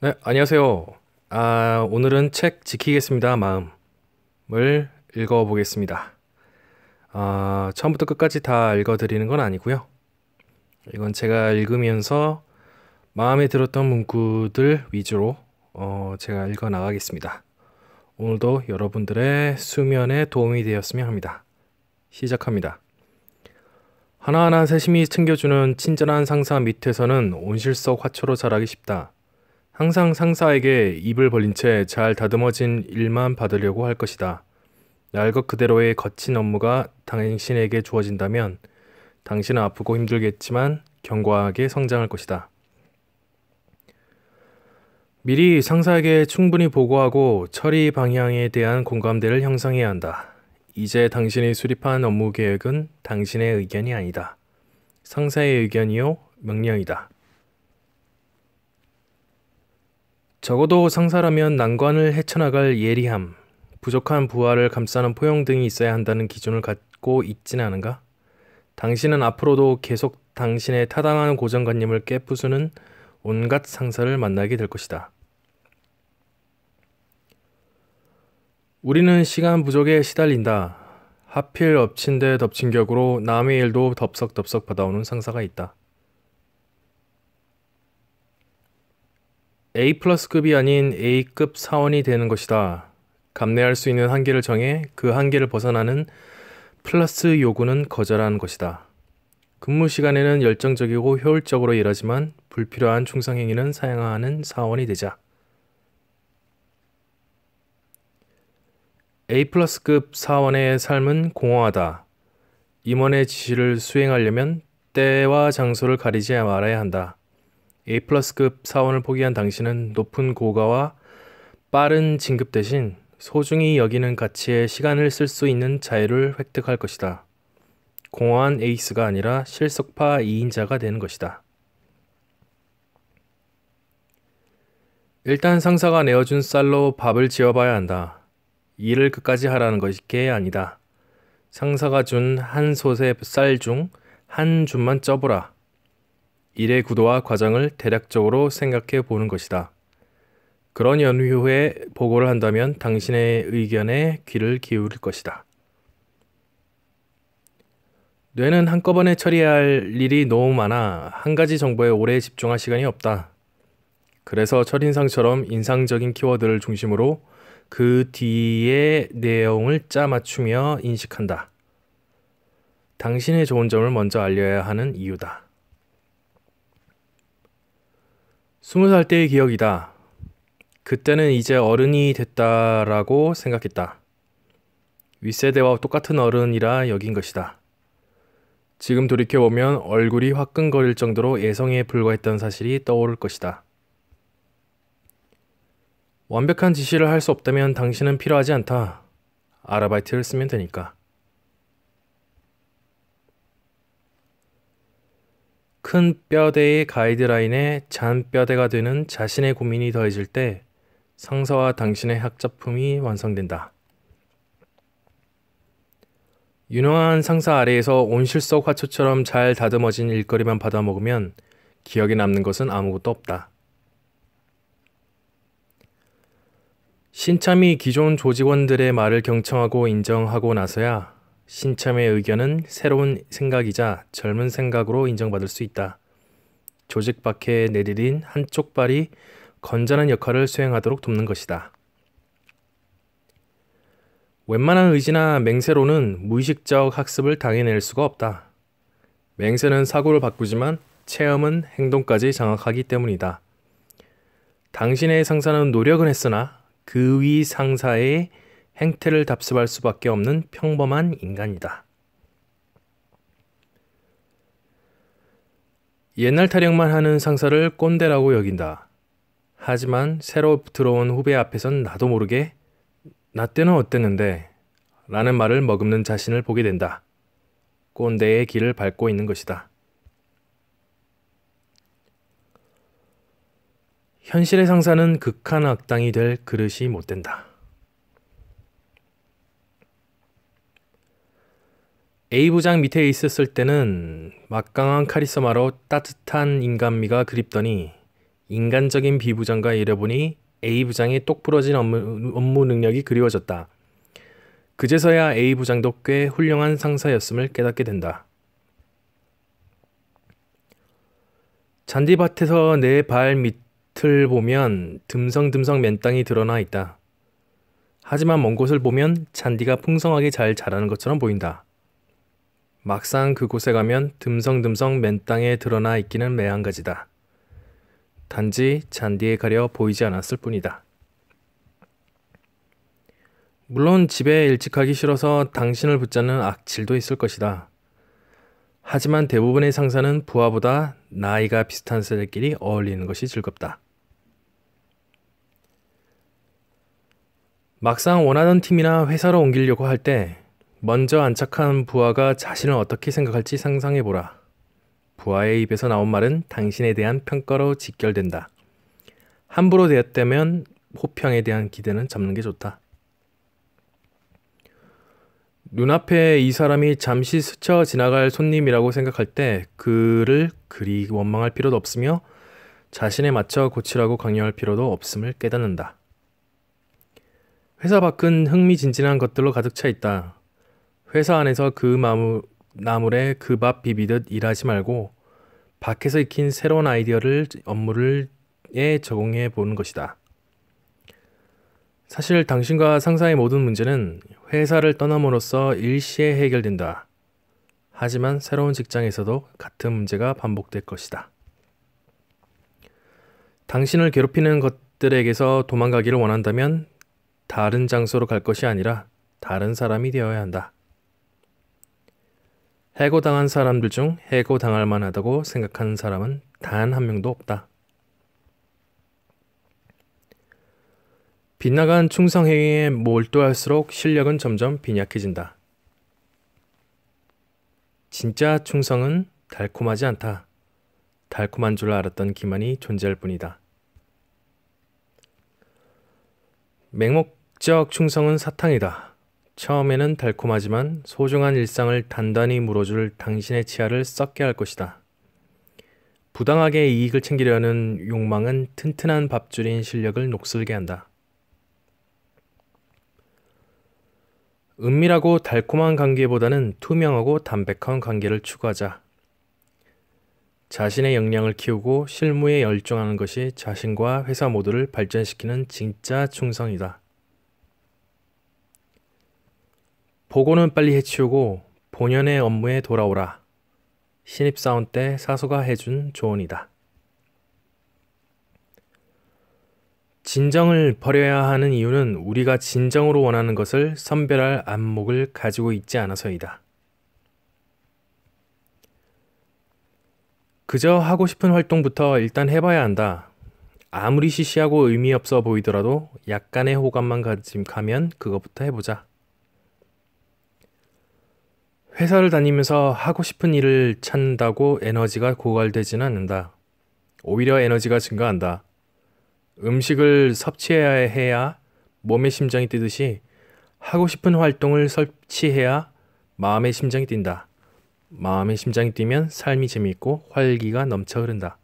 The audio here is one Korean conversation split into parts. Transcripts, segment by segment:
네, 안녕하세요. 오늘은 책 지키겠습니다. 마음을 읽어보겠습니다. 처음부터 끝까지 다 읽어드리는 건 아니고요. 이건 제가 읽으면서 마음에 들었던 문구들 위주로 제가 읽어 나가겠습니다. 오늘도 여러분들의 수면에 도움이 되었으면 합니다. 시작합니다. 하나하나 세심히 챙겨주는 친절한 상사 밑에서는 온실속 화초로 자라기 쉽다. 항상 상사에게 입을 벌린 채 잘 다듬어진 일만 받으려고 할 것이다. 날 것 그대로의 거친 업무가 당신에게 주어진다면 당신은 아프고 힘들겠지만 견고하게 성장할 것이다. 미리 상사에게 충분히 보고하고 처리 방향에 대한 공감대를 형성해야 한다. 이제 당신이 수립한 업무 계획은 당신의 의견이 아니다. 상사의 의견이요, 명령이다. 적어도 상사라면 난관을 헤쳐나갈 예리함, 부족한 부하를 감싸는 포용 등이 있어야 한다는 기준을 갖고 있지는 않은가? 당신은 앞으로도 계속 당신의 타당한 고정관념을 깨부수는 온갖 상사를 만나게 될 것이다. 우리는 시간 부족에 시달린다. 하필 엎친 데 덮친 격으로 남의 일도 덥석덥석 받아오는 상사가 있다. A+급이 아닌 A급 사원이 되는 것이다. 감내할 수 있는 한계를 정해 그 한계를 벗어나는 플러스 요구는 거절하는 것이다. 근무 시간에는 열정적이고 효율적으로 일하지만 불필요한 충성행위는 사양하는 사원이 되자. A+급 사원의 삶은 공허하다. 임원의 지시를 수행하려면 때와 장소를 가리지 말아야 한다. A+급 사원을 포기한 당신은 높은 고가와 빠른 진급 대신 소중히 여기는 가치에 시간을 쓸 수 있는 자유를 획득할 것이다. 공허한 에이스가 아니라 실속파 2인자가 되는 것이다. 일단 상사가 내어준 쌀로 밥을 지어봐야 한다. 일을 끝까지 하라는 것이 아니다. 상사가 준 한 솥의 쌀 중 한 줌만 쪄보라. 일의 구도와 과정을 대략적으로 생각해 보는 것이다. 그런 연후에 보고를 한다면 당신의 의견에 귀를 기울일 것이다. 뇌는 한꺼번에 처리해야 할 일이 너무 많아 한 가지 정보에 오래 집중할 시간이 없다. 그래서 첫인상처럼 인상적인 키워드를 중심으로 그 뒤의 내용을 짜 맞추며 인식한다. 당신의 좋은 점을 먼저 알려야 하는 이유다. 20살 때의 기억이다. 그때는 이제 어른이 됐다라고 생각했다. 윗세대와 똑같은 어른이라 여긴 것이다. 지금 돌이켜보면 얼굴이 화끈거릴 정도로 애성에 불과했던 사실이 떠오를 것이다. 완벽한 지시를 할 수 없다면 당신은 필요하지 않다. 아르바이트를 쓰면 되니까. 큰 뼈대의 가이드라인에 잔뼈대가 되는 자신의 고민이 더해질 때 상사와 당신의 학작품이 완성된다. 유능한 상사 아래에서 온실속 화초처럼 잘 다듬어진 일거리만 받아먹으면 기억에 남는 것은 아무것도 없다. 신참이 기존 조직원들의 말을 경청하고 인정하고 나서야 신참의 의견은 새로운 생각이자 젊은 생각으로 인정받을 수 있다. 조직 밖에 내디딘 한쪽 발이 건전한 역할을 수행하도록 돕는 것이다. 웬만한 의지나 맹세로는 무의식적 학습을 당해낼 수가 없다. 맹세는 사고를 바꾸지만 체험은 행동까지 장악하기 때문이다. 당신의 상사는 노력은 했으나 그 위 상사의 행태를 답습할 수밖에 없는 평범한 인간이다. 옛날 타령만 하는 상사를 꼰대라고 여긴다. 하지만 새로 들어온 후배 앞에선 나도 모르게 나 때는 어땠는데 라는 말을 머금는 자신을 보게 된다. 꼰대의 길을 밟고 있는 것이다. 현실의 상사는 극한 악당이 될 그릇이 못 된다. A부장 밑에 있었을 때는 막강한 카리스마로 따뜻한 인간미가 그립더니 인간적인 B 부장과 일해보니 A 부장의 똑부러진 업무 능력이 그리워졌다. 그제서야 A 부장도 꽤 훌륭한 상사였음을 깨닫게 된다. 잔디밭에서 내 발 밑을 보면 듬성듬성 맨땅이 드러나 있다. 하지만 먼 곳을 보면 잔디가 풍성하게 잘 자라는 것처럼 보인다. 막상 그곳에 가면 듬성듬성 맨땅에 드러나 있기는 매한가지다. 단지 잔디에 가려 보이지 않았을 뿐이다. 물론 집에 일찍 가기 싫어서 당신을 붙잡는 악질도 있을 것이다. 하지만 대부분의 상사는 부하보다 나이가 비슷한 세대끼리 어울리는 것이 즐겁다. 막상 원하던 팀이나 회사로 옮기려고 할 때 먼저 안착한 부하가 자신을 어떻게 생각할지 상상해보라. 부하의 입에서 나온 말은 당신에 대한 평가로 직결된다. 함부로 대했다면 호평에 대한 기대는 접는 게 좋다. 눈앞에 이 사람이 잠시 스쳐 지나갈 손님이라고 생각할 때 그를 그리 원망할 필요도 없으며 자신에 맞춰 고치라고 강요할 필요도 없음을 깨닫는다. 회사 밖은 흥미진진한 것들로 가득 차 있다. 회사 안에서 그 나물에 그 밥 비비듯 일하지 말고 밖에서 익힌 새로운 아이디어를 업무에 적용해 보는 것이다. 사실 당신과 상사의 모든 문제는 회사를 떠남으로써 일시에 해결된다. 하지만 새로운 직장에서도 같은 문제가 반복될 것이다. 당신을 괴롭히는 것들에게서 도망가기를 원한다면 다른 장소로 갈 것이 아니라 다른 사람이 되어야 한다. 해고당한 사람들 중 해고당할 만하다고 생각하는 사람은 단 한 명도 없다. 빗나간 충성행위에 몰두할수록 실력은 점점 빈약해진다. 진짜 충성은 달콤하지 않다. 달콤한 줄 알았던 기만이 존재할 뿐이다. 맹목적 충성은 사탕이다. 처음에는 달콤하지만 소중한 일상을 단단히 물어줄 당신의 치아를 썩게 할 것이다. 부당하게 이익을 챙기려는 욕망은 튼튼한 밥줄인 실력을 녹슬게 한다. 은밀하고 달콤한 관계보다는 투명하고 담백한 관계를 추구하자. 자신의 역량을 키우고 실무에 열중하는 것이 자신과 회사 모두를 발전시키는 진짜 충성이다. 보고는 빨리 해치우고 본연의 업무에 돌아오라. 신입사원 때 사수가 해준 조언이다. 진정을 버려야 하는 이유는 우리가 진정으로 원하는 것을 선별할 안목을 가지고 있지 않아서이다. 그저 하고 싶은 활동부터 일단 해봐야 한다. 아무리 시시하고 의미 없어 보이더라도 약간의 호감만 가면 그것부터 해보자. 회사를 다니면서 하고 싶은 일을 찾는다고 에너지가 고갈되지는 않는다. 오히려 에너지가 증가한다. 음식을 섭취해야 해야 몸의 심장이 뛰듯이 하고 싶은 활동을 섭취해야 마음의 심장이 뛴다. 마음의 심장이 뛰면 삶이 재미있고 활기가 넘쳐 흐른다.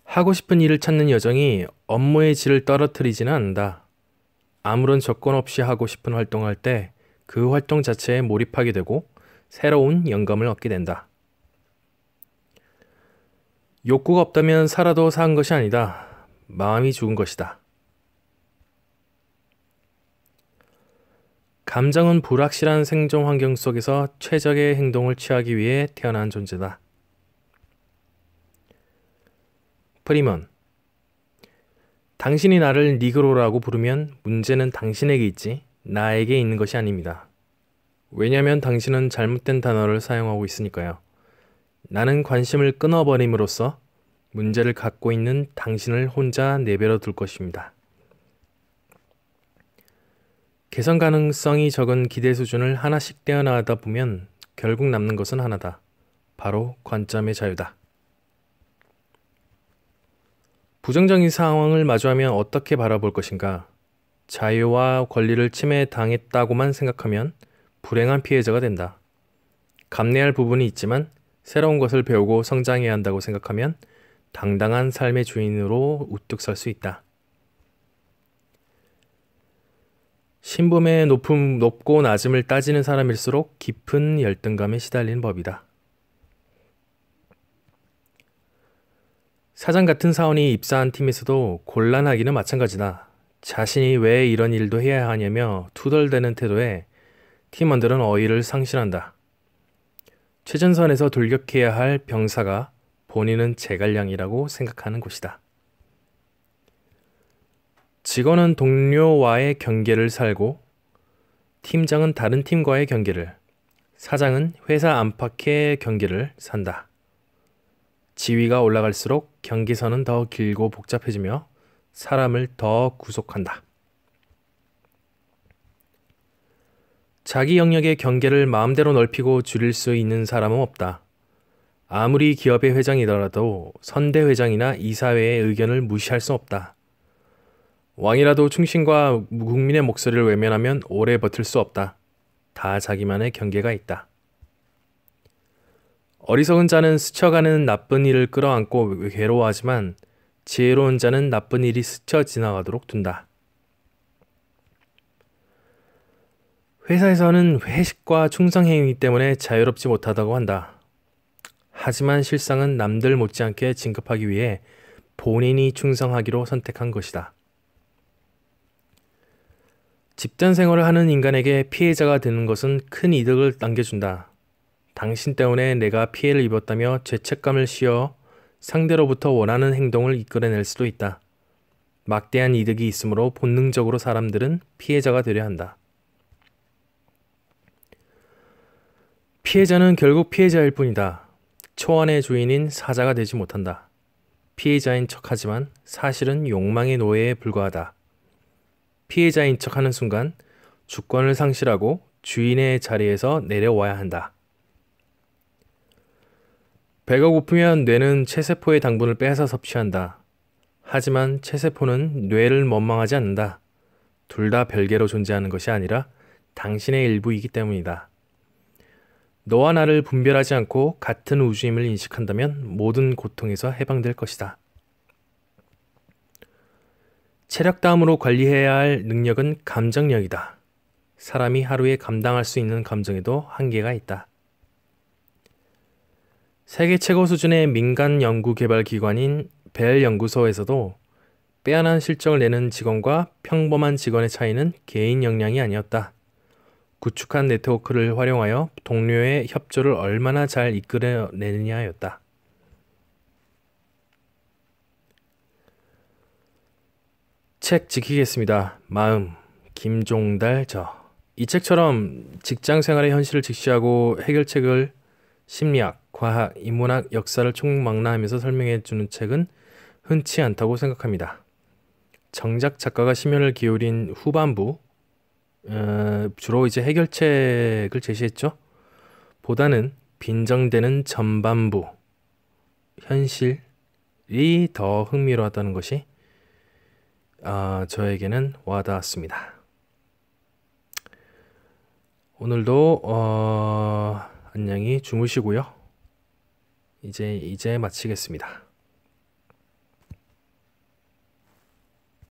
하고 싶은 일을 찾는 여정이 업무의 질을 떨어뜨리지는 않는다. 아무런 조건 없이 하고 싶은 활동을 할 때 그 활동 자체에 몰입하게 되고 새로운 영감을 얻게 된다. 욕구가 없다면 살아도 산 것이 아니다. 마음이 죽은 것이다. 감정은 불확실한 생존 환경 속에서 최적의 행동을 취하기 위해 태어난 존재다. 프리먼. 당신이 나를 니그로라고 부르면 문제는 당신에게 있지 나에게 있는 것이 아닙니다. 왜냐하면 당신은 잘못된 단어를 사용하고 있으니까요. 나는 관심을 끊어버림으로써 문제를 갖고 있는 당신을 혼자 내버려 둘 것입니다. 개선 가능성이 적은 기대 수준을 하나씩 떼어나가다 보면 결국 남는 것은 하나다. 바로 관점의 자유다. 부정적인 상황을 마주하면 어떻게 바라볼 것인가? 자유와 권리를 침해당했다고만 생각하면 불행한 피해자가 된다. 감내할 부분이 있지만 새로운 것을 배우고 성장해야 한다고 생각하면 당당한 삶의 주인으로 우뚝 설 수 있다. 신분의 높고 낮음을 따지는 사람일수록 깊은 열등감에 시달리는 법이다. 사장 같은 사원이 입사한 팀에서도 곤란하기는 마찬가지다. 자신이 왜 이런 일도 해야 하냐며 투덜대는 태도에 팀원들은 어이를 상실한다. 최전선에서 돌격해야 할 병사가 본인은 제갈량이라고 생각하는 곳이다. 직원은 동료와의 경계를 살고 팀장은 다른 팀과의 경계를, 사장은 회사 안팎의 경계를 산다. 지위가 올라갈수록 경계선은 더 길고 복잡해지며 사람을 더 구속한다. 자기 영역의 경계를 마음대로 넓히고 줄일 수 있는 사람은 없다. 아무리 기업의 회장이더라도 선대 회장이나 이사회의 의견을 무시할 수 없다. 왕이라도 충신과 국민의 목소리를 외면하면 오래 버틸 수 없다. 다 자기만의 경계가 있다. 어리석은 자는 스쳐가는 나쁜 일을 끌어안고 괴로워하지만 지혜로운 자는 나쁜 일이 스쳐 지나가도록 둔다. 회사에서는 회식과 충성행위 때문에 자유롭지 못하다고 한다. 하지만 실상은 남들 못지않게 진급하기 위해 본인이 충성하기로 선택한 것이다. 집단 생활을 하는 인간에게 피해자가 되는 것은 큰 이득을 남겨준다. 당신 때문에 내가 피해를 입었다며 죄책감을 씌워 상대로부터 원하는 행동을 이끌어낼 수도 있다. 막대한 이득이 있으므로 본능적으로 사람들은 피해자가 되려 한다. 피해자는 결국 피해자일 뿐이다. 초안의 주인인 사자가 되지 못한다. 피해자인 척하지만 사실은 욕망의 노예에 불과하다. 피해자인 척하는 순간 주권을 상실하고 주인의 자리에서 내려와야 한다. 배가 고프면 뇌는 체세포의 당분을 빼앗아 섭취한다. 하지만 체세포는 뇌를 원망하지 않는다. 둘 다 별개로 존재하는 것이 아니라 당신의 일부이기 때문이다. 너와 나를 분별하지 않고 같은 우주임을 인식한다면 모든 고통에서 해방될 것이다. 체력 다음으로 관리해야 할 능력은 감정력이다. 사람이 하루에 감당할 수 있는 감정에도 한계가 있다. 세계 최고 수준의 민간 연구개발 기관인 벨 연구소에서도 빼어난 실적을 내는 직원과 평범한 직원의 차이는 개인 역량이 아니었다. 구축한 네트워크를 활용하여 동료의 협조를 얼마나 잘 이끌어내느냐였다. 책 지키겠습니다. 마음, 김종달 저. 이 책처럼 직장 생활의 현실을 직시하고 해결책을 심리학, 과학, 인문학, 역사를 총망라하면서 설명해주는 책은 흔치 않다고 생각합니다. 정작 작가가 심혈을 기울인 후반부, 주로 이제 해결책을 제시했죠. 보다는 빈정되는 전반부, 현실이 더 흥미로웠다는 것이 저에게는 와닿았습니다. 오늘도 안녕히 주무시고요. 이제 마치겠습니다.